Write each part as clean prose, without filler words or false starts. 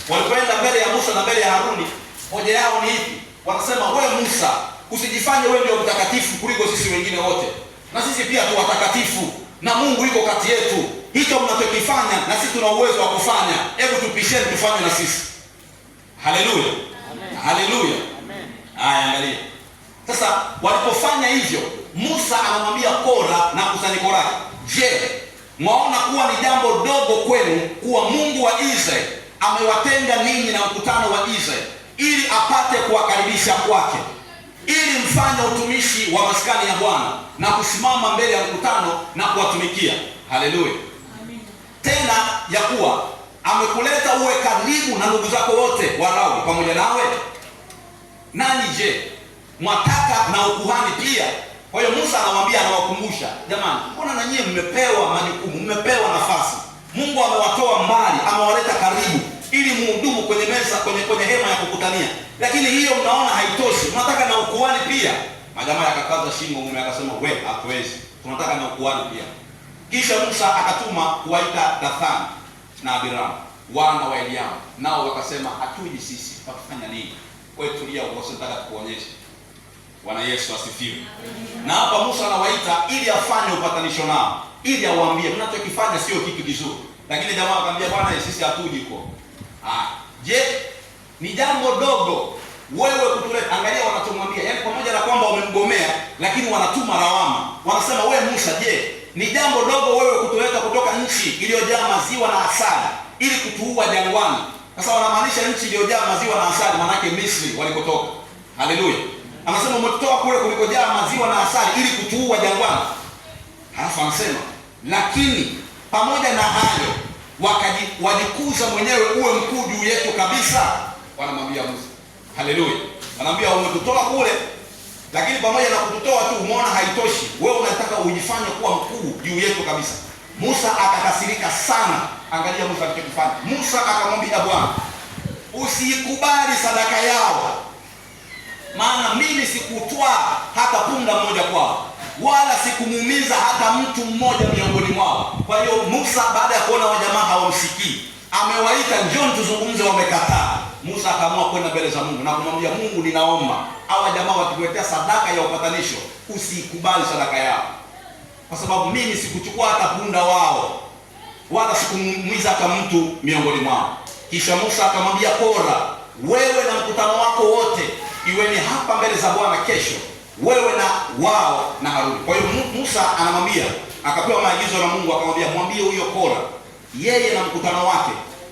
Walipoenda mbele ya Musa na mbele ya Haruni, hoja yao ni ipi? Wanasema, wewe Musa, usijifanye wewe ndio mtakatifu kuliko sisi wengine wote, na sisi pia tu watakatifu, na Mungu yuko kati yetu. Hicho mnachokifanya na sisi tuna uwezo wa kufanya, hebu tupisheni tufanye na sisi. Haleluya, haleluya. Haya, angalia sasa, walipofanya hivyo, Musa anamwambia Kora na kusanyiko lake, je, mwaona kuwa ni jambo dogo kwenu kuwa Mungu wa Israeli amewatenga ninyi na mkutano wa Israeli ili apate kuwakaribisha kwake, ili mfanye utumishi wa maskani ya Bwana na kusimama mbele ya mkutano na kuwatumikia? Haleluya. Tena ya kuwa amekuleta uwe karibu na ndugu zako wote Walawi pamoja nawe. Nanyi je, mwataka na ukuhani pia? Kwa hiyo Musa anamwambia, anawakumbusha, jamani, mbona na nyinyi mmepewa majukumu, mmepewa nafasi. Mungu amewatoa mbali, amewaleta karibu ili muhudumu kwenye meza, kwenye hema ya kukutania. Lakini hiyo mnaona haitoshi, mnataka na ukuhani pia. Majamaa yakakaza shingo, mume akasema, we, hatuwezi, tunataka na ukuhani pia. Kisha Musa akatuma kuwaita Dathani na Abiramu wana wa Eliamu, nao wakasema, hatuji sisi, tutafanya nini? Wewe tulia, tunataka tukuonyeshe. Bwana Yesu asifiwe. Na hapa Musa anawaita ili afanye upatanisho nao, ili awaambie mnachokifanya sio kitu kizuri. Lakini jamaa akamwambia, bwana, sisi hatuji huko. Je, ni jambo dogo wewe kutuleta? Angalia wanachomwambia, yaani pamoja na kwamba wamemgomea, lakini wanatuma lawama. Wanasema, wewe Musa, je, ni jambo dogo wewe kutuleta kutoka nchi iliyojaa maziwa na asali ili kutuua jangwani? Sasa wanamaanisha nchi iliyojaa maziwa na asali, manake Misri walikotoka. Haleluya. Anasema, umetoa kule kulikojaa maziwa na asali ili kutuua jangwani. Halafu anasema, lakini pamoja na hayo wajikuza mwenyewe uwe mkuu juu yetu kabisa. Wanamwambia Musa. Haleluya. Wanamwambia, umetutoa kule, lakini pamoja na kututoa tu umeona haitoshi, wewe unataka ujifanye kuwa mkuu juu yetu kabisa. Musa akakasirika sana. Angalia Musa alichokifanya. Musa akamwambia Bwana, usikubali sadaka yao, maana mimi sikutwaa hata punda mmoja kwao, wala sikumuumiza hata mtu mmoja miongoni mwao. Kwa hiyo Musa, baada ya kuona wajamaa hawamsikii, amewaita, njoo tuzungumze, wamekataa. Musa akaamua kwenda mbele za Mungu na kumwambia Mungu, ninaomba hawa jamaa wakikuletea sadaka ya upatanisho, usikubali sadaka yao, kwa sababu mimi sikuchukua hata punda wao, wala sikumuumiza hata mtu miongoni mwao. Kisha Musa akamwambia Kora, wewe na mkutano wako wote iweni hapa mbele za Bwana kesho, wewe na wao na Haruni. Kwa hiyo Musa anamwambia, akapewa maagizo na Mungu, akamwambia, mwambie huyo Kora, yeye na mkutano wake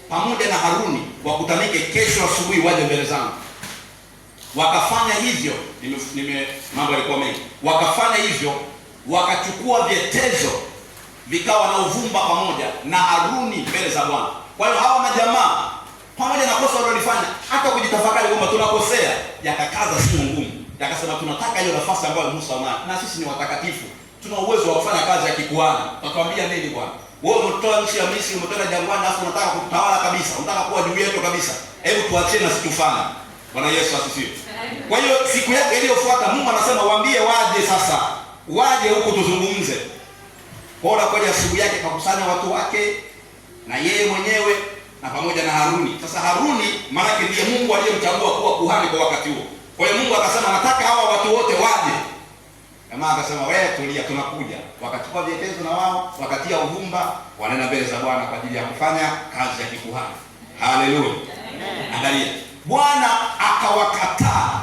pamoja na Haruni wakutanike kesho asubuhi waje mbele zangu. Wakafanya hivyo. Mambo yalikuwa mengi. Wakafanya hivyo, wakachukua vyetezo, vikawa na uvumba pamoja na Haruni mbele za Bwana. Kwa hiyo hawa majamaa pamoja na kosa walilofanya, hata kujitafakari kwamba tunakosea, yakakaza simu ngumu, yakasema, tunataka hiyo nafasi ambayo Musa anayo, na sisi ni watakatifu, tuna uwezo wa kufanya kazi ya kikuhani. Utatuambia nini Bwana? Wewe umetoa nchi ya Misri, umetoa jangwani, alafu unataka kutawala kabisa, unataka kuwa juu yetu kabisa. Hebu tuachie na situfanye. Bwana Yesu asifiwe. Kwa hiyo siku yake iliyofuata Mungu anasema, waambie waje sasa, waje huku tuzungumze. Bora kwa asubuhi yake kakusanya watu wake na yeye mwenyewe na pamoja na Haruni. Sasa Haruni maana yake ndiye Mungu aliyemchagua kuwa kuhani kwa wakati huo. Kwa hiyo Mungu akasema, nataka hawa watu wote waje. Kama akasema, wewe tulia, tunakuja. Wakachukua vyetezo na wao, wakatia uvumba, wanaenda mbele za Bwana kwa ajili ya kufanya kazi ya kikuhani. Haleluya. Angalia. Bwana akawakataa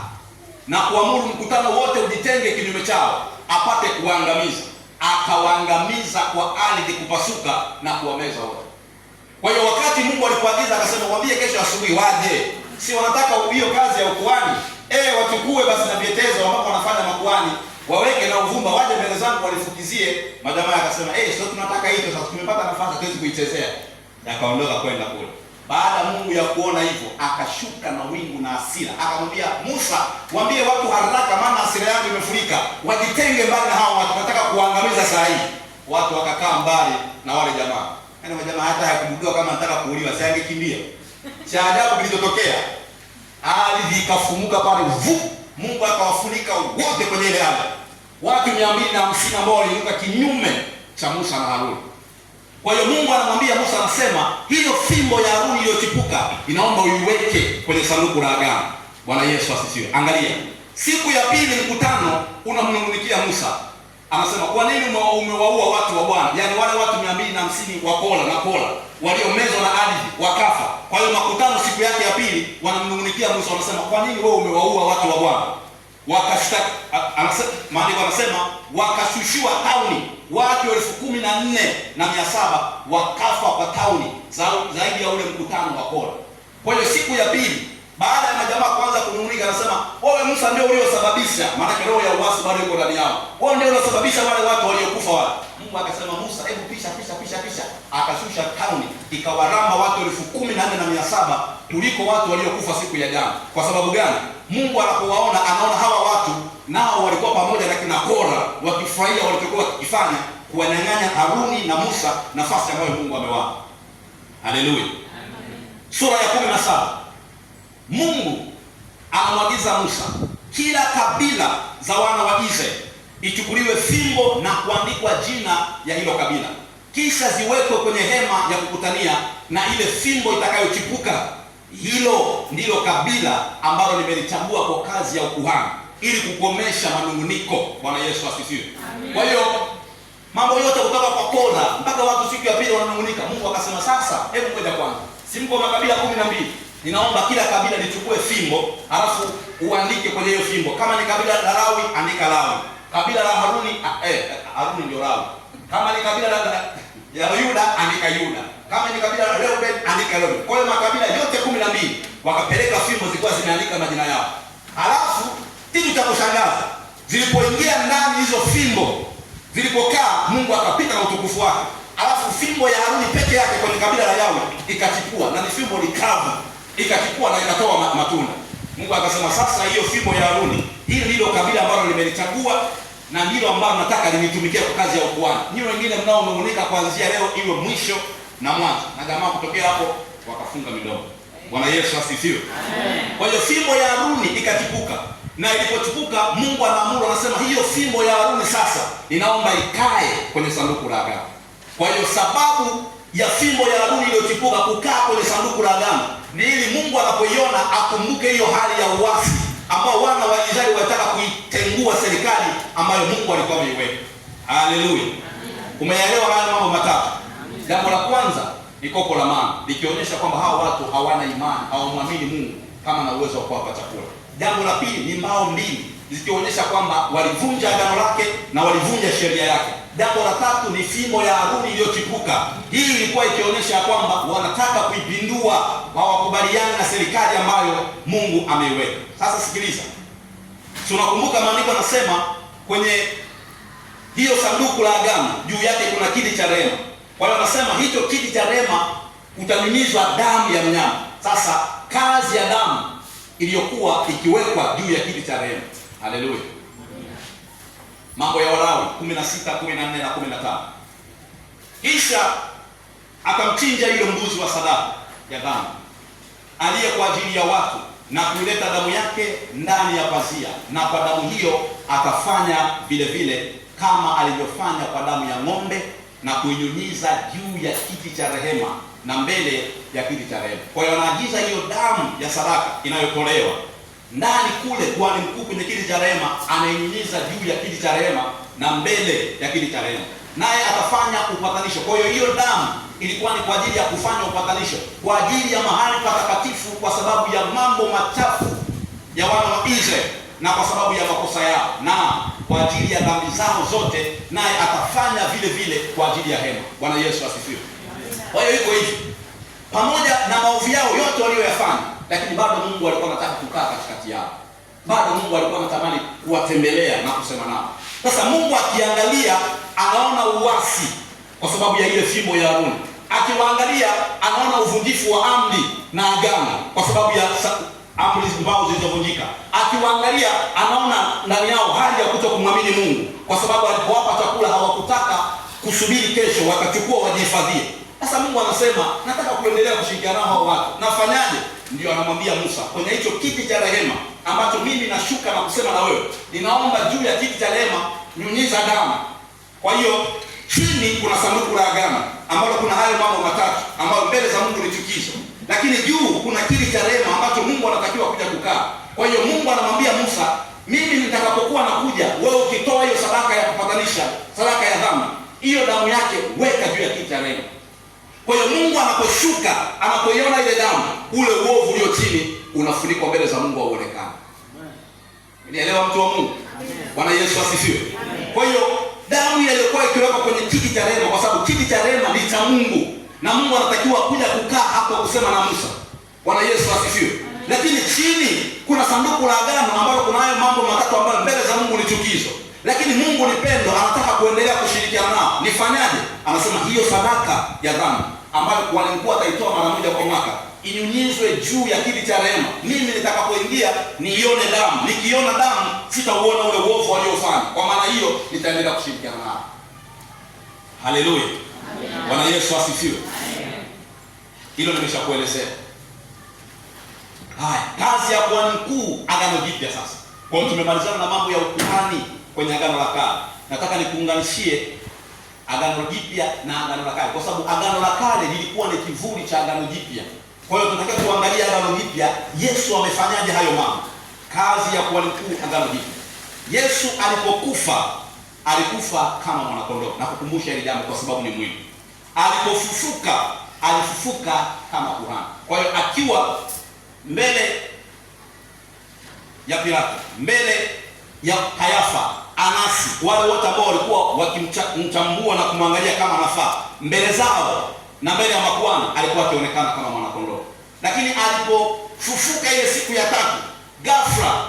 na kuamuru mkutano wote ujitenge kinyume chao, apate kuangamiza. Akawaangamiza kwa ardhi kupasuka na kuwameza wote. Kwa hiyo wakati Mungu alipoagiza akasema, waambie kesho asubuhi waje. Si wanataka hiyo kazi ya ukuhani? Wachukue basi na vyetezo ambapo wanafanya makuhani, waweke na uvumba, waje mbele zangu walifukizie. Majamaa akasema, sio tunataka hiyo sasa, tumepata nafasi tuwezi kuichezea. Yakaondoka kwenda kule. Baada Mungu ya kuona hivyo, akashuka na wingu na hasira. Akamwambia Musa, waambie watu haraka, maana hasira yangu imefurika. Wajitenge mbali na hao watu, nataka kuangamiza saa hii. Watu wakakaa mbali na wale jamaa. Yaani majamaa hata hayakumjua kama anataka kuuliwa, si angekimbia. Cha ajabu kilichotokea, ardhi ikafumuka pale, Mungu akawafunika wote kwenye ile ardhi. Watu 250 ambao waliruka kinyume cha Musa na Haruni. Kwa hiyo Mungu anamwambia Musa, anasema hiyo fimbo ya Haruni iliyochipuka inaomba uiweke kwenye sanduku la agano. Bwana Yesu asifiwe. Angalia, siku ya pili mkutano unamnungunikia Musa, anasema kwa nini umewaua watu wa Bwana? Yaani wale watu 250 wa Kola waliomezwa na ardhi wakafa. Kwa hiyo makutano siku yake ya pili wanamnungunikia Musa, wanasema kwa nini wewe umewaua watu wa Bwana? Wakashtaki, maandiko anasema wakashushiwa tauni watu 14,700 wakafa kwa tauni zaidi ya ule mkutano wa Kola. Kwa hiyo siku ya pili baada ya majamaa kwanza kunung'unika, anasema wewe Musa ndio uliosababisha, maana roho ya uasi bado iko ndani yao, wewe ndio uliosababisha wale watu waliokufa wale. Mungu akasema Musa, hebu pisha. Akashusha tauni ikawaramba watu 14,700 kuliko watu waliokufa siku ya jana. Kwa sababu gani? Mungu anapowaona anaona hawa watu nao walikuwa pamoja na kina Kora wakifurahia walichokuwa wakifanya, kuwanyang'anya Haruni na Musa nafasi ambayo Mungu amewapa. Haleluya. Sura ya 17 Mungu anamwagiza Musa, kila kabila za wana wa Israeli ichukuliwe fimbo na kuandikwa jina ya hilo kabila, kisha ziwekwe kwenye hema ya kukutania, na ile fimbo itakayochipuka, hilo ndilo kabila ambalo nimelichagua kwa kazi ya ukuhani, ili kukomesha manunguniko. Bwana Yesu asifiwe. Kwa hiyo mambo yote kutoka kwa Kora mpaka watu siku ya pili wananungunika, Mungu akasema sasa, hebu ngoja kwanza, simko makabila 12, ninaomba kila kabila lichukue fimbo, alafu uandike kwenye hiyo fimbo. Kama ni kabila la Lawi, andika Lawi. Kabila la Haruni, Haruni ndio Lawi. Kama ni kabila ya Yuda, andika Yuda. Kama ni kabila la Reuben, andika Reuben. Kwa hiyo makabila yote 12 wakapeleka fimbo zilikuwa zimeandika majina yao. Alafu kitu cha kushangaza, zilipoingia ndani hizo fimbo, zilipokaa, Mungu akapita na utukufu wake. Alafu fimbo ya Haruni peke yake kwenye kabila la Yawe ikachipua, na ni fimbo likavu, ikachipua na ikatoa matunda. Mungu akasema sasa, hiyo fimbo ya Haruni, hili ndilo kabila ambalo nimelichagua na ndilo ambalo nataka linitumikie kwa kazi ya ukuhani. Nyinyi wengine mnaonung'unika kuanzia leo iwe mwisho na mwanzo. Na jamaa kutokea hapo wakafunga midomo. Bwana Yesu asifiwe. Amen. Kwa hiyo fimbo ya Haruni ikachipuka, na ilipochipuka Mungu anaamuru, anasema hiyo fimbo ya Haruni sasa inaomba ikae kwenye sanduku la agano. Kwa hiyo sababu ya fimbo ya Haruni iliyochipuka kukaa kwenye sanduku la agano ni ili Mungu anapoiona akumbuke hiyo hali ya uasi ambao wana wa Israeli wanataka kuitengua serikali ambayo Mungu alikuwa ameiweka. Haleluya. Umeelewa haya mambo matatu? Jambo la kwanza ni kopo la maana, likionyesha kwamba hawa watu hawana imani, hawamwamini Mungu kama na uwezo wa kuwapa chakula. Jambo la pili ni mbao mbili, zikionyesha kwamba walivunja agano lake na walivunja sheria yake. Jambo la tatu ni fimbo ya Haruni iliyochipuka. Hii ilikuwa ikionyesha kwamba wanataka kuipindua, hawakubaliana na serikali ambayo Mungu ameiweka. Sasa sikiliza, tunakumbuka maandiko yanasema kwenye hiyo sanduku la agano juu yake kuna kiti cha rehema. Kwa hiyo anasema hicho kiti cha rehema utanyunyizwa damu ya mnyama. Sasa kazi ya damu iliyokuwa ikiwekwa juu ya kiti cha rehema. Haleluya. Mambo ya Walawi 16, 14 na 15. Kisha akamchinja yule mbuzi wa sadaka ya dhambi aliye kwa ajili ya watu, na kuileta damu yake ndani ya pazia, na kwa damu hiyo akafanya vile vile kama alivyofanya kwa damu ya ng'ombe, na kuinyunyiza juu ya kiti cha rehema na mbele ya kiti cha rehema. Kwa hiyo anaagiza hiyo damu ya sadaka inayotolewa ndani kule, kuhani mkuu kwenye kiti cha rehema anainyunyiza juu ya kiti cha rehema na mbele ya kiti cha rehema, naye atafanya upatanisho. Kwa hiyo hiyo damu ilikuwa ni kwa ajili ya kufanya upatanisho kwa ajili ya mahali patakatifu, kwa sababu ya mambo machafu ya wana wa Israeli na kwa sababu ya makosa yao, na kwa ajili ya dhambi zao zote, naye atafanya vile vile kwa ajili ya hema. Bwana Yesu asifiwe. Kwa hiyo iko hivi, pamoja na maovu yao yote walioyafanya, lakini bado Mungu alikuwa anataka kukaa katikati yao. Bado Mungu alikuwa anatamani kuwatembelea na kusema nao. Sasa Mungu akiangalia anaona uasi kwa sababu ya ile fimbo ya Haruni. Akiwaangalia anaona uvunjifu wa amri na agano kwa sababu ya amri zao zilizovunjika. Akiwaangalia anaona ndani yao hali ya kutokumwamini Mungu kwa sababu alipowapa chakula hawakutaka kusubiri kesho, wakachukua wajihifadhie. Sasa Mungu anasema nataka kuendelea kushirikiana nao hao watu. Nafanyaje? Ndio anamwambia Musa, kwenye hicho kiti cha rehema ambacho mimi nashuka na kusema na wewe, ninaomba juu ya kiti cha rehema nyunyiza damu. Kwa hiyo chini kuna sanduku la agano ambalo kuna hayo mambo matatu ambayo mbele za Mungu ni chukizo. lakini juu kuna kiti cha rehema ambacho Mungu anatakiwa kuja kukaa. Kwa hiyo Mungu anamwambia Musa, mimi nitakapokuwa nakuja, wewe ukitoa hiyo sadaka ya kupatanisha, sadaka ya dhambi, hiyo damu yake weka juu ya kiti cha rehema. Kwa hiyo Mungu anaposhuka, anapoiona ile damu, ule uovu ulio chini unafunikwa mbele za Mungu hauonekani. Nielewa mtu wa Mungu? Bwana Yesu asifiwe. Kwa hiyo damu ile iliyokuwa ikiwekwa kwenye kiti cha rehema, kwa sababu kiti cha rehema ni cha Mungu na Mungu anatakiwa kuja kukaa hapo kusema na Musa. Bwana Yesu asifiwe. Lakini chini kuna sanduku la agano ambalo kuna hayo mambo matatu ambayo mbele za Mungu ni chukizo. Lakini Mungu ni pendo, anataka kuendelea kushirikiana nao. Nifanyaje? Anasema hiyo sadaka ya dhambi ambayo kuhani mkuu ataitoa mara moja kwa mwaka, inyunyizwe juu ya kiti cha rehema. Mimi nitakapoingia niione damu. Nikiona damu sitauona ule uovu waliofanya. Kwa maana hiyo nitaendelea kushirikiana nao. Haleluya. Bwana Yesu asifiwe. Hilo nimeshakuelezea. Haya, kazi ya kuhani mkuu agano jipya sasa. Kwa hiyo tumemalizana na mambo ya ukuhani kwenye agano la kale. Nataka nikuunganishie agano jipya na agano la kale, kwa sababu agano la kale lilikuwa ni kivuli cha agano jipya. Kwa hiyo tunataka tuangalie agano jipya, Yesu amefanyaje hayo mambo. Kazi ya kuhani mkuu agano jipya. Yesu alipokufa, alikufa kama mwana kondoo. Na kukumbusha hili jambo kwa sababu ni muhimu. Alipofufuka, alifufuka kama kuhani. Kwa hiyo akiwa mbele ya Pilato, mbele ya Kayafa, Anasi, wale wote ambao walikuwa wakimchambua na kumwangalia kama anafaa, mbele zao na mbele ya makuhani alikuwa akionekana kama mwana kondoo. Lakini alipofufuka ile siku ya tatu, ghafla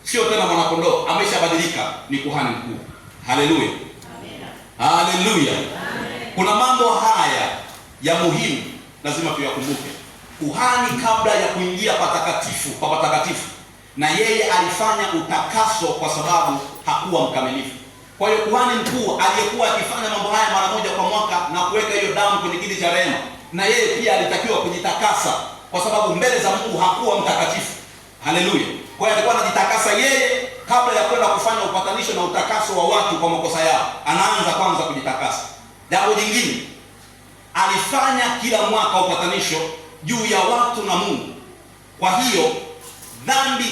sio tena mwana kondoo, ameshabadilika, ni kuhani mkuu. Haleluya. Haleluya. Kuna mambo haya ya muhimu lazima tuyakumbuke. Kuhani kabla ya kuingia patakatifu, pa patakatifu, na yeye alifanya utakaso kwa sababu hakuwa mkamilifu. Kwa hiyo kuhani mkuu aliyekuwa akifanya mambo haya mara moja kwa mwaka na kuweka hiyo damu kwenye kiti cha rehema, na yeye pia alitakiwa kujitakasa kwa sababu mbele za Mungu hakuwa mtakatifu. Haleluya. Kwa hiyo alikuwa anajitakasa yeye kabla ya kwenda kufanya upatanisho na utakaso wa watu kwa makosa yao. Anaanza kwanza kujitakasa. Jambo jingine, alifanya kila mwaka upatanisho juu ya watu na Mungu. Kwa hiyo dhambi,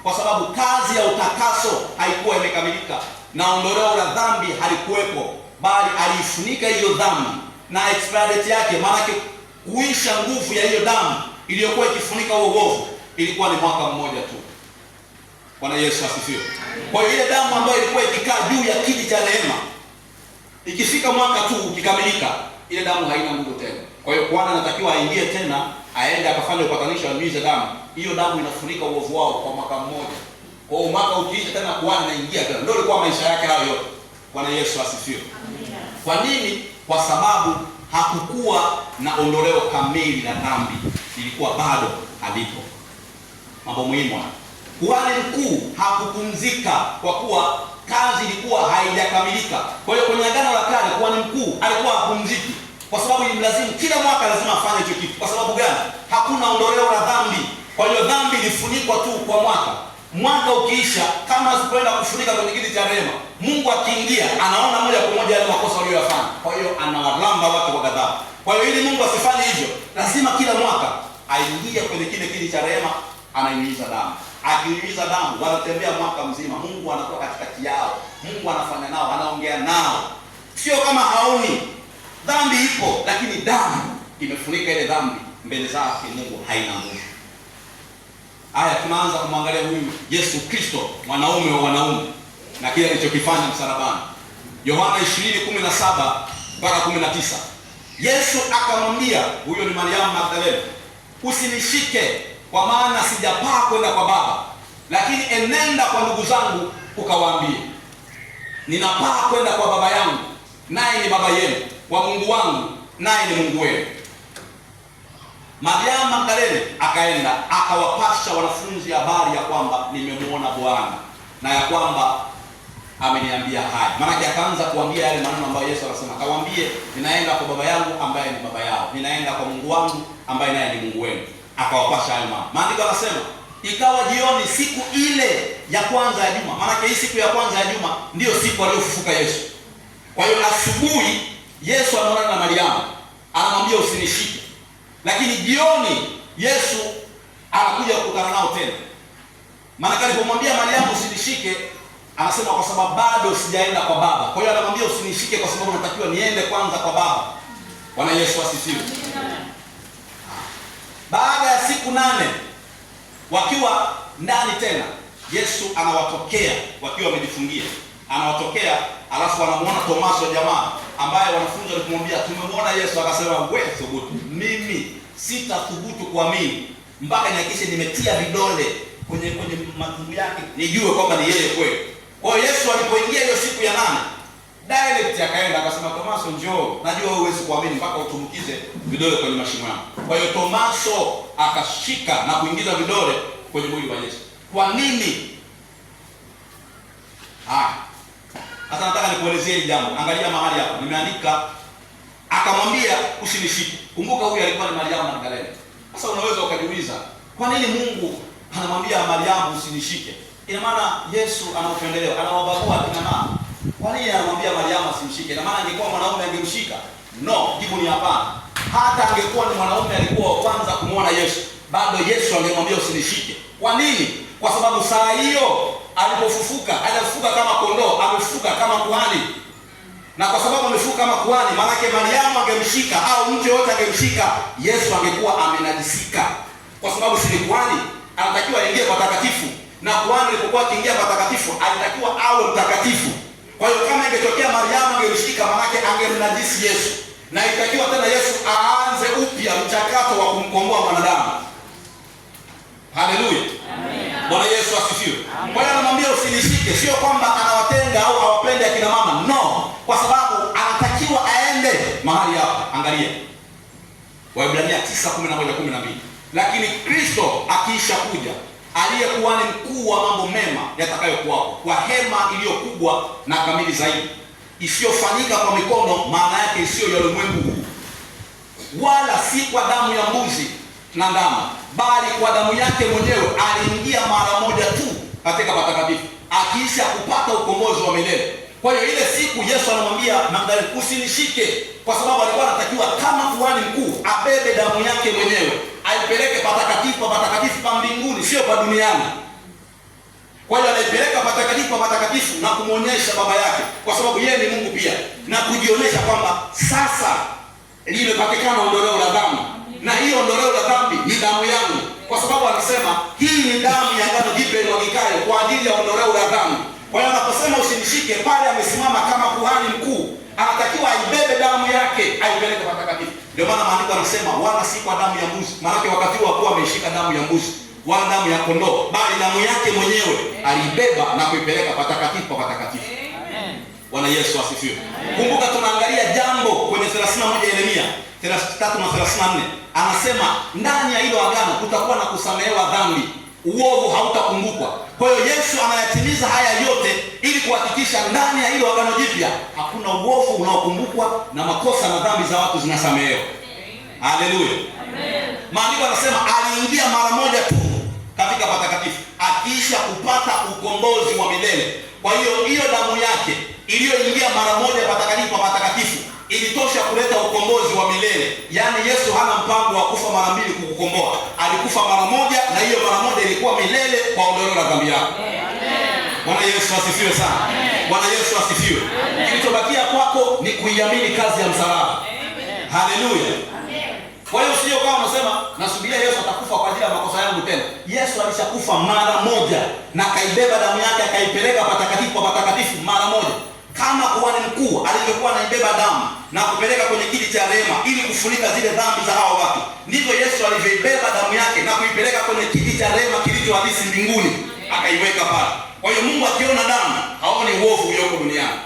kwa sababu kazi ya utakaso haikuwa imekamilika na ondoleo la dhambi halikuwepo, bali aliifunika hiyo dhambi na expiry date yake, maana kuisha nguvu ya hiyo damu iliyokuwa ikifunika huo uovu ilikuwa ni mwaka mmoja tu. Bwana Yesu asifiwe. Kwa hiyo ile damu ambayo ilikuwa ikikaa juu ya kiti cha rehema, ikifika mwaka tu ukikamilika, ile damu haina nguvu tena. Kwa hiyo kuhani anatakiwa aingie tena, aende akafanye upatanisho, anyunyize damu. Hiyo damu inafunika uovu wao kwa mwaka mmoja. Kwa hiyo mwaka ukiisha tena kuhani anaingia tena. Ndio ilikuwa maisha yake hayo yote. Bwana Yesu asifiwe. Kwa nini? Kwa sababu hakukuwa na ondoleo kamili la dhambi, ilikuwa bado halipo. Mambo muhimu. Kuhani mkuu hakupumzika kwa kuwa kazi ilikuwa haijakamilika. Kwa hiyo kwenye agano la kale kuhani mkuu alikuwa hapumziki, kwa sababu ilimlazimu kila mwaka lazima afanye hicho kitu. Kwa sababu gani? Hakuna ondoleo la dhambi. Kwa hiyo dhambi ilifunikwa tu kwa mwaka. Mwaka ukiisha, kama asipoenda kufunika kwenye kiti cha rehema, Mungu akiingia anaona moja kwa moja yale makosa waliyofanya. Kwa hiyo anawalamba watu kwa ghadhabu. Kwa hiyo ili Mungu asifanye hivyo, lazima kila mwaka aingie kwenye kile kiti cha rehema, anainyunyiza damu. Akinyunyiza damu, wanatembea mwaka mzima. Mungu anakuwa katikati yao. Mungu anafanya nao, anaongea nao. Sio kama haoni. Dhambi ipo, lakini damu imefunika ile dhambi. Mbele zake Mungu haina nguvu. Haya, tunaanza kumwangalia huyu Yesu Kristo, mwanaume wa wanaume, na kile alichokifanya msalabani. Yohana 20:17 mpaka 19. Yesu akamwambia, huyo ni Mariamu Magdalena, usinishike kwa maana sijapaa kwenda kwa Baba, lakini enenda kwa ndugu zangu ukawaambie, ninapaa kwenda kwa Baba yangu, naye ni Baba yenu, kwa Mungu wangu, naye ni Mungu wenu. Mariamu Magdalena akaenda akawapasha wanafunzi habari ya kwamba nimemwona Bwana na ya kwamba ameniambia haya. Maana akaanza kuambia yale maneno ambayo Yesu anasema, akawaambie, ninaenda kwa Baba yangu ambaye ni Baba yao, ninaenda kwa Mungu wangu ambaye naye ni Mungu wenu. Akawapasha hayo mambo. Maandiko yanasema ikawa jioni siku ile ya kwanza ya juma. Maana hii siku ya kwanza ya juma ndiyo siku aliyofufuka Yesu. Kwa hiyo asubuhi Yesu anaonana na Mariamu, anamwambia usinishike. Lakini jioni Yesu anakuja kukutana nao tena. Maana alipomwambia Mariamu usinishike, anasema kwa sababu bado sijaenda kwa Baba. Kwa hiyo anamwambia usinishike kwa sababu natakiwa niende kwanza kwa Baba. Bwana Yesu asifiwe. Baada ya siku 8 wakiwa ndani tena, Yesu anawatokea wakiwa wamejifungia. Anawatokea, alafu anamuona Tomaso, jamaa ambaye wanafunzi walimwambia tumemwona Yesu, akasema wewe thubutu, mimi sitathubutu kuamini mpaka nihakikishe nimetia vidole kwenye matumbo yake nijue kwamba ni yeye kweli. Kwa hiyo Yesu alipoingia hiyo siku ya 8, direct akaenda akasema Tomaso, njoo, najua wewe huwezi kuamini mpaka utumbukize vidole kwenye mashimo yako. Kwa hiyo Tomaso akashika na kuingiza vidole kwenye mwili wa Yesu. Kwa nini? Sasa nataka nikuelezee hili jambo. Angalia mahali hapa nimeandika, akamwambia usinishike. Kumbuka huyu alikuwa ni Mariamu Magdalene. Sasa unaweza ukajiuliza, kwa nini Mungu anamwambia Mariamu usinishike? Ina maana Yesu ana upendeleo, anawabagua akina mama. Kwa nini anamwambia Mariamu asimshike? Ina maana angekuwa mwanaume angemshika? No, jibu ni hapana. Hata angekuwa ni mwanaume alikuwa wa kwanza kumwona Yesu, bado Yesu angemwambia usinishike. Kwa nini? Kwa sababu saa hiyo alipofufuka, hajafufuka kama kondoo, amefufuka kama kuhani. Na kwa sababu amefufuka kama kuhani, maana yake Mariamu angemshika au mtu yote angemshika, Yesu angekuwa amenajisika. Kwa sababu si kuhani, anatakiwa aingie kwa takatifu. Na kuhani alipokuwa akiingia kwa takatifu, alitakiwa awe mtakatifu. Kwa hiyo kama ingetokea Mariamu angemshika, maana yake angemnajisi Yesu. Na itakiwa tena Yesu aanze upya mchakato wa kumkomboa mwanadamu. Haleluya. Bwana Yesu asifiwe. Kwa hiyo anamwambia usinishike, sio kwamba anawatenga au hawapende akina mama. No, kwa sababu anatakiwa aende mahali hapa. Angalia Waebrania 9:11-12. Lakini Kristo akiisha kuja, aliyekuwa ni mkuu wa mambo mema yatakayokuwapo, kwa hema iliyo kubwa na kamili zaidi, isiyofanyika kwa mikono, maana yake isiyo ya ulimwengu huu, wala si kwa damu ya mbuzi na ndama, bali kwa damu yake mwenyewe aliingia mara moja tu katika patakatifu, akiisha kupata ukombozi wa milele. Kwa hiyo ile siku Yesu anamwambia Magdalene usinishike, kwa sababu alikuwa anatakiwa kama kuhani mkuu abebe damu yake mwenyewe aipeleke patakatifu pa mbinguni, sio pa duniani. Kwa hiyo anaipeleka patakatifu na kumwonyesha baba yake, kwa sababu yeye ni Mungu pia, na kujionyesha kwamba sasa limepatikana ondoleo la dhambi, na hiyo ondoleo la dhambi ni damu yangu, kwa sababu anasema hii ni damu ya agano jipya imwagikayo kwa ajili ya ondoleo la dhambi. Kwa hiyo anaposema usinishike, pale amesimama kama kuhani mkuu, anatakiwa aibebe damu yake aipeleke patakatifu. Ndio maana maandiko yanasema wala si kwa damu ya mbuzi, maana wakati huo hakuwa ameshika damu ya mbuzi wala damu ya kondoo, bali damu yake mwenyewe alibeba na kuipeleka patakatifu pa patakatifu. Bwana Yesu asifiwe. Kumbuka tunaangalia jambo kwenye 31 Yeremia 33 na 34. Anasema ndani ya hilo agano kutakuwa na kusamehewa dhambi, uovu hautakumbukwa. Kwa hiyo Yesu anayatimiza haya yote ili kuhakikisha ndani ya hilo agano jipya hakuna uovu unaokumbukwa na makosa na dhambi za watu zinasamehewa. Haleluya. Amen. Maandiko yanasema aliingia mara moja tu katika patakatifu akiisha kupata ukombozi wa milele. Kwa hiyo hiyo damu yake iliyoingia mara moja patakatifu ilitosha kuleta ukombozi wa milele. Yaani Yesu hana mpango wa kufa mara mbili kukukomboa. Alikufa mara moja, na hiyo mara moja ilikuwa milele kwa ondoleo la dhambi yako. Bwana Yesu asifiwe sana. Bwana Yesu asifiwe. Kilichobakia kwako ni kuiamini kazi ya msalaba. Haleluya. Kwa hiyo sio kama unasema nasubiria Yesu atakufa kwa ajili ya makosa yangu tena. Yesu alishakufa mara moja na kaibeba damu yake akaipeleka patakatifu mara moja. Kama kuhani mkuu alivyokuwa anaibeba damu na kupeleka kwenye kiti cha rehema ili kufunika zile dhambi za hao watu, ndivyo Yesu alivyoibeba damu yake na kuipeleka kwenye kiti cha rehema kilicho halisi mbinguni, akaiweka pale. Kwa hiyo Mungu akiona damu haoni uovu ulioko duniani.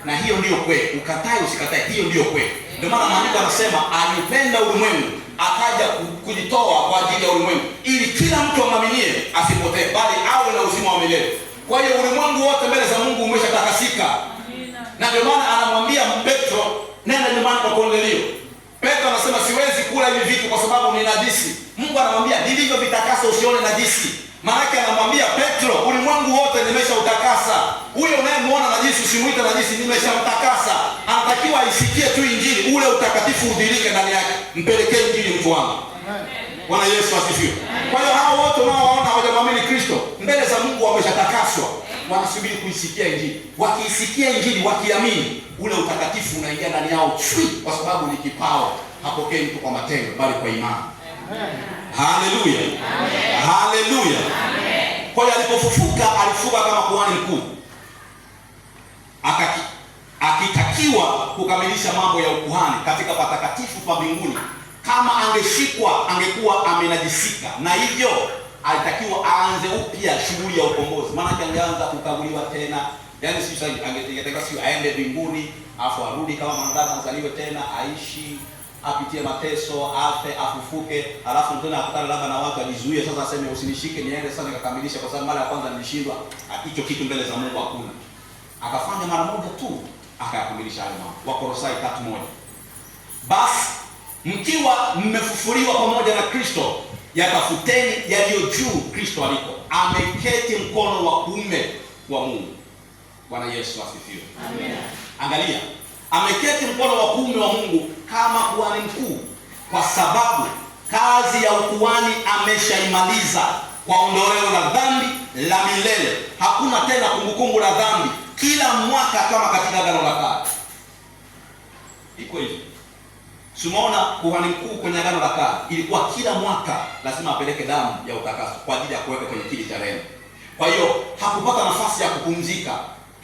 Na hiyo ndiyo kweli, ukatae usikatae, hiyo ndiyo kweli. Ndio maana maandiko yanasema alipenda ulimwengu akaja kujitoa kwa ajili ya ulimwengu ili kila mtu amwaminie asipotee bali awe na uzima wa milele. Kwa hiyo ulimwengu wote mbele za Mungu umeshatakasika. Na ndio maana anamwambia Petro, nenda nyumbani kwa Kornelio. Petro anasema siwezi kula hivi vitu kwa sababu ni najisi. Mungu anamwambia nilivyo vitakasa usione najisi. Maanake anamwambia Petro, ulimwengu wote nimeshautakasa. Huyo unayemwona najisi usimuite najisi, nimeshamtakasa. Anatakiwa aisikie tu injili, ule utakatifu udhihirike ndani yake. Mpelekee injili mtu wangu. Bwana Yesu asifiwe. Kwa hiyo hao wote unaowaona hawajamwamini Kristo, mbele za Mungu wameshatakaswa, wanasubiri kuisikia injili. Wakiisikia injili, wakiamini, ule utakatifu unaingia ndani yao chui, kwa sababu ni kipawa. Hapokei mtu kwa matendo, bali kwa imani. Haleluya, haleluya. Kwa hiyo alipofufuka, alifufuka kama kuhani mkuu, akitakiwa kukamilisha mambo ya ukuhani katika patakatifu pa mbinguni. Kama angeshikwa, angekuwa amenajisika, na hivyo alitakiwa aanze upya shughuli ya ukombozi. Maana angeanza kukaguliwa tena, yaani si sasa, angetakiwa si aende mbinguni afu arudi kama mwanadamu, azaliwe tena, aishi, apitie mateso, afe, afufuke, alafu tena akutane labda na watu ajizuie, sasa aseme usinishike niende sasa nikakamilisha, kwa sababu mara ya kwanza nilishindwa. Hicho kitu mbele za Mungu hakuna. Akafanya mara moja tu, akayakamilisha hayo mambo. Wakolosai 3:1. Basi mkiwa mmefufuliwa pamoja na Kristo, yatafuteni yaliyo juu Kristo aliko, ameketi mkono wa kuume wa Mungu. Bwana Yesu asifiwe. Amen. Angalia, ameketi mkono wa kuume wa Mungu kama kuhani mkuu, kwa sababu kazi ya ukuhani ameshaimaliza kwa ondoleo la dhambi la milele. Hakuna tena kumbukumbu la dhambi kila mwaka kama katika Agano la Kale. Iko hivi. Tumeona kuhani mkuu kwenye Agano la Kale ilikuwa kila mwaka lazima apeleke damu ya utakaso kwa ajili ya kuweka kwenye kiti cha rehema. Kwa hiyo hakupata nafasi ya kupumzika,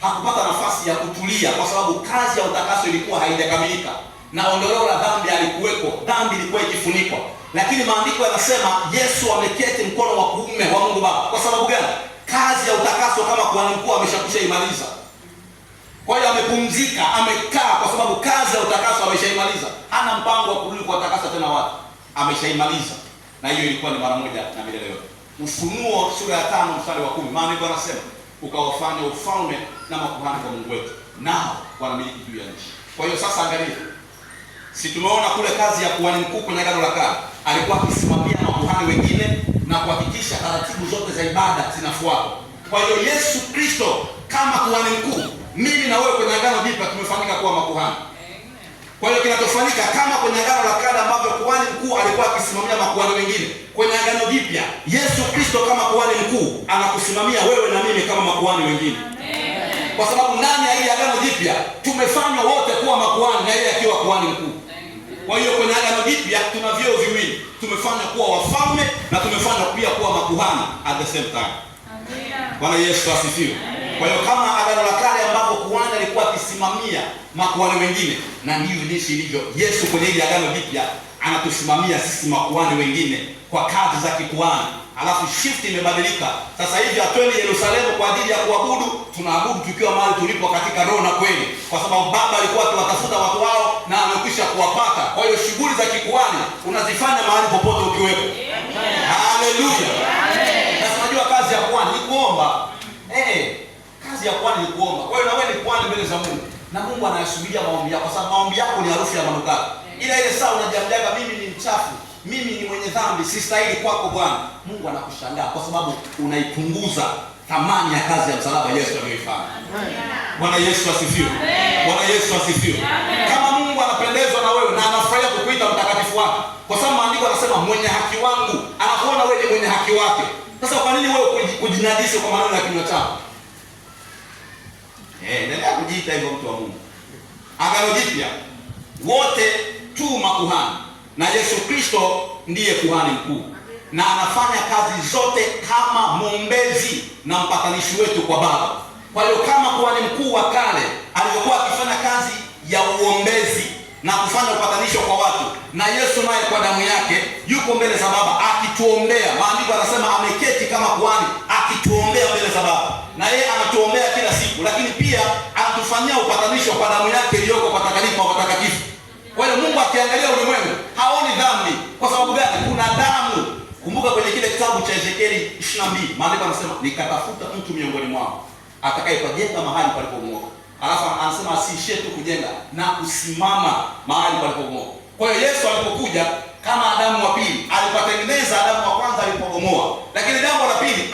hakupata nafasi ya kutulia, kwa sababu kazi ya utakaso ilikuwa haijakamilika na ondoleo la dhambi alikuweko, dhambi ilikuwa ikifunikwa. Lakini maandiko yanasema Yesu ameketi mkono wa kuume wa Mungu Baba. Kwa sababu gani? Kazi ya utakaso kama kuhani mkuu ameshaimaliza. Kwa hiyo amepumzika, amekaa, kwa sababu kazi ya utakaso ameshaimaliza. Hana mpango wa kurudi kuwatakasa tena watu, ameshaimaliza. Na hiyo ilikuwa ni mara moja na milele yote. Ufunuo sura ya 5 mstari wa 10, maandiko yanasema ukawafanya ufalme na makuhani kwa Mungu wetu, nao wanamiliki juu ya nchi. Kwa hiyo sasa angalia, si tumeona kule kazi ya kuhani mkuu kwenye Agano la Kale, alikuwa akisimamia makuhani wengine na kuhakikisha taratibu zote za ibada zinafuatwa. Kwa hiyo Yesu Kristo kama kuhani mkuu, mimi na wewe kwenye Agano Jipya tumefanyika kuwa makuhani. Kwa hiyo kinachofanyika kama kwenye Agano la Kale ambavyo kuhani mkuu alikuwa akisimamia makuhani wengine, kwenye Agano Jipya Yesu Kristo kama kuhani mkuu anakusimamia wewe na mimi kama makuhani wengine. Kwa sababu ndani ya ile Agano Jipya tumefanywa wote kuwa makuhani na yeye akiwa kuhani mkuu. Kwa hiyo kwenye Agano Jipya tuna vyeo viwili, tumefanywa kuwa wafalme na tumefanywa pia kuwa makuhani at the same time. Bwana Yesu asifiwe. Kwa hiyo kama Agano la Kale ambapo kuhani alikuwa akisimamia makuhani wengine, na ndivyo jinsi ilivyo Yesu kwenye ile Agano Jipya anatusimamia sisi makuhani wengine kwa kazi za kikuhani. Alafu shift imebadilika. Sasa hivi hatuendi Yerusalemu kwa ajili ya kuabudu, tunaabudu tukiwa mahali tulipo katika roho na kweli, kwa sababu Baba alikuwa akiwatafuta watu wao na amekwisha kuwapata. Kwa hiyo shughuli za kikuhani unazifanya mahali popote ukiwepo. Haleluya. Na unajua kazi ya kuhani ni kuomba. Kazi ya kuhani ni kuomba. Kwa hiyo na wewe ni kuhani mbele za Mungu, na Mungu anayasubiria maombi yako, kwa sababu maombi yako ni harufu ya manukato. Ile saa unajiambiaga mimi ni mchafu, mimi ni mwenye dhambi, sistahili kwako Bwana, Mungu anakushangaa kwa sababu unaipunguza thamani ya kazi ya msalaba Yesu aliyoifanya. Bwana Yesu asifiwe. Bwana Yesu asifiwe. Kama Mungu anapendezwa na wewe na anafurahia kukuita mtakatifu wake, kwa sababu maandiko yanasema mwenye haki wangu, anakuona wewe ni mwenye haki wake. Sasa kwa nini wewe kujinajisi kwa maneno ya kinywa chako? Endelea kujiita hivyo mtu wa Mungu. Agano Jipya wote tu makuhani, na Yesu Kristo ndiye kuhani mkuu, na anafanya kazi zote kama mwombezi na mpatanishi wetu kwa Baba. Kwa hiyo kama kuhani mkuu wa kale alivyokuwa akifanya kazi ya uombezi na kufanya upatanisho kwa watu, na Yesu naye kwa damu yake yuko mbele za Baba akituombea. Maandiko yanasema ameketi kama kuhani akituombea mbele za Baba, na yeye anatuombea kila siku, lakini pia anatufanyia upatanisho kwa damu yake iliyoko patakatifu wa patakatifu. Kwa hiyo Mungu akiangalia ulimwengu haoni dhambi. Kwa sababu gani? Kuna damu. Kumbuka kwenye kile kitabu cha Ezekieli 22, maandiko yanasema nikatafuta mtu miongoni mwao atakayepajenga mahali palipobomoka. Alafu anasema asiishie tu kujenga na kusimama mahali palipobomoka. Kwa hiyo Yesu alipokuja kama Adamu wa pili, alipatengeneza Adamu wa kwanza alipobomoa, lakini jambo la pili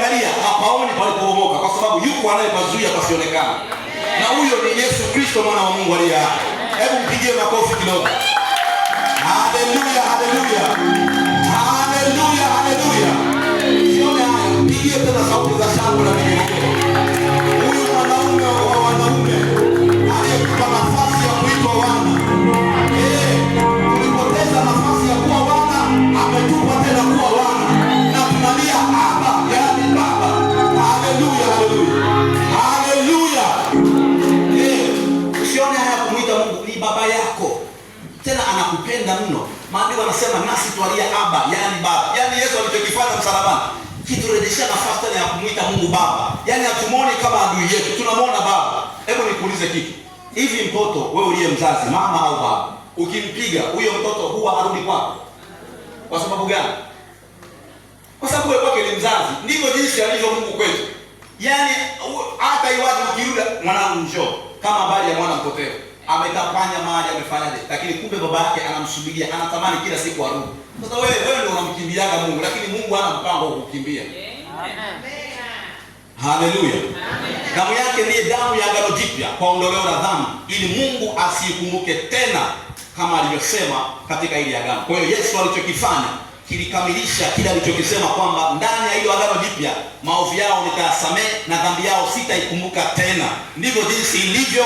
akiangalia hapaoni palipobomoka, kwa sababu yuko anayepazuia pasionekana, na huyo ni Yesu Kristo, mwana wa Mungu aliye hai. Hebu mpigie makofi kidogo. Haleluya, haleluya, haleluya, haleluya. Sione haya, mpigie tena sauti za shangwe na vigelegele. Huyu mwanaume wa wanaume aliyekupa nafasi ya kuitwa wana, tulipoteza nafasi ya kuwa wana, ametupa tena kuwa wana, na tunalia Aba, yaani Baba. Haleluya, haleluya, haleluya. Usione haya kumuita Mungu ni baba yako, tena anakupenda mno. Maandiko anasema nasi twalia Aba, yaani Baba. Yaani Yesu alichokifanya msalabani kiturejeshia nafasi tena ya kumuita Mungu Baba. Yaani hatumuoni kama adui yetu, tunamwona Baba. Hebu nikuulize kitu. Hivi mtoto wewe uliye mzazi, mama au baba, ukimpiga huyo mtoto huwa arudi kwako? Kwa sababu gani? Kwa sababu wewe kwake ni mzazi. Ndivyo jinsi alivyo Mungu kwetu. Yaani hata iwaje ukirudi, mwanangu njoo, kama habari ya mwana mpotevu, ametapanya mahali, amefanyaje, lakini kumbe baba yake anamsubiria, anatamani kila siku arudi. Sasa wewe ndio unamkimbiaga Mungu, lakini Mungu hana mpango wa kukimbia. Haleluya. Damu yake ndiye damu ya agano jipya kwa ondoleo la dhambi, ili Mungu asikumbuke tena, kama alivyosema katika ile agano. Kwa hiyo Yesu alichokifanya kilikamilisha kile alichokisema, kwamba ndani ya hilo agano jipya maovu yao nitayasamehe na dhambi yao sitaikumbuka tena. Ndivyo jinsi ilivyo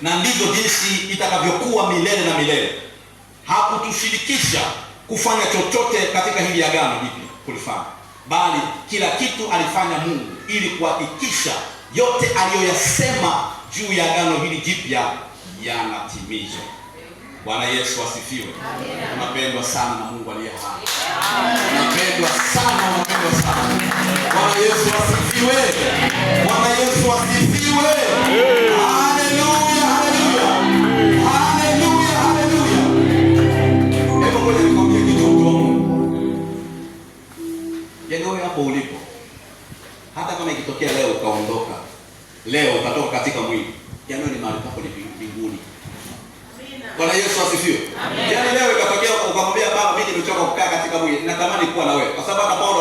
na ndivyo jinsi itakavyokuwa milele na milele. Hakutushirikisha kufanya chochote katika hili agano jipya kulifanya, bali kila kitu alifanya Mungu ili kuhakikisha yote aliyoyasema juu ya agano hili jipya yanatimizwa. Bwana Yesu asifiwe. Unapendwa sana na Mungu aliye hai. Unapendwa sana, unapendwa sana. Bwana Yesu asifiwe. Bwana Yesu asifiwe. Haleluya, haleluya. Haleluya, haleluya. Hebu ngoja nikwambie kitu mtu wa Mungu. Yaani wewe hapo ulipo, hata kama ikitokea leo ukaondoka, leo ukatoka katika mwili, yaani ni mahali pako ni mbinguni. Bwana Yesu asifiwe. Yaani leo ikatokea ukamwambia baba, mimi nimechoka kukaa katika mwili, natamani kuwa na wewe. Kwa sababu hata Paulo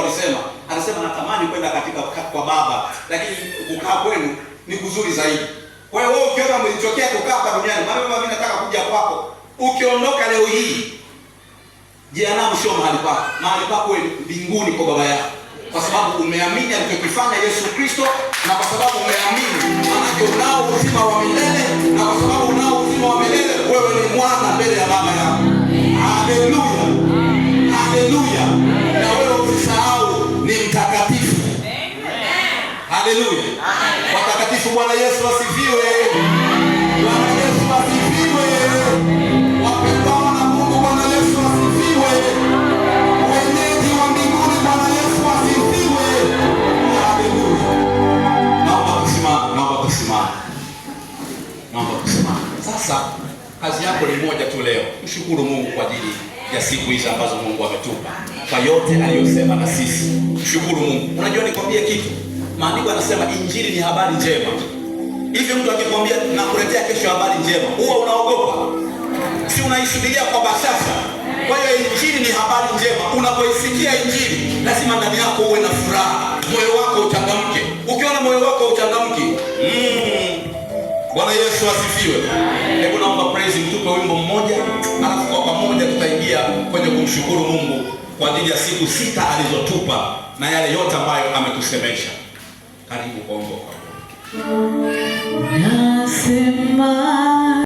alisema natamani kwenda katika kwa baba, lakini kukaa kwenu ni kuzuri zaidi. Kwa hiyo wewe ukiona umenichokea kukaa hapa duniani, maana mimi nataka kuja kwako. Ukiondoka leo hii, jehanamu sio mahali pako. Mahali pako ni mbinguni kwa baba yako. Kwa sababu umeamini alichokifanya Yesu Kristo, na kwa sababu umeamini, maana unao uzima wa milele, na kwa sababu unao uzima wa milele, wewe ni mwana mbele ya baba yako. Haleluya. Haleluya. Na wewe usisahau ni mtakatifu. Haleluya. Watakatifu. Bwana Yesu asifiwe. Bwana Yesu asifiwe. Wapendwa na Mungu, Bwana Yesu asifiwe. Wenyeji wa mbinguni, Bwana Yesu asifiwe. Haleluya. Naomba kusimama, naomba kusimama. Naomba kusimama. Sasa kazi yako ni moja tu leo. Mshukuru Mungu kwa ajili ya siku hizi ambazo Mungu ametupa, kwa yote aliyosema na sisi. Mshukuru Mungu. Unajua nikwambie kitu? Maandiko yanasema injili ni habari njema. Hivi mtu akikwambia nakuletea kesho habari njema, huwa unaogopa? Si unaisubiria kwa bashasha? Kwa hiyo injili ni habari njema. Unapoisikia injili, lazima ndani yako uwe na furaha, moyo wako uchangamke. Ukiona moyo wako uchangamke, Bwana Yesu asifiwe. Hebu naomba praise mtupe wimbo mmoja, alafu kwa pamoja tutaingia kwenye kumshukuru Mungu kwa ajili ya siku 6 alizotupa na yale yote ambayo ametusemesha. Karibu kwa wimbo. Nasema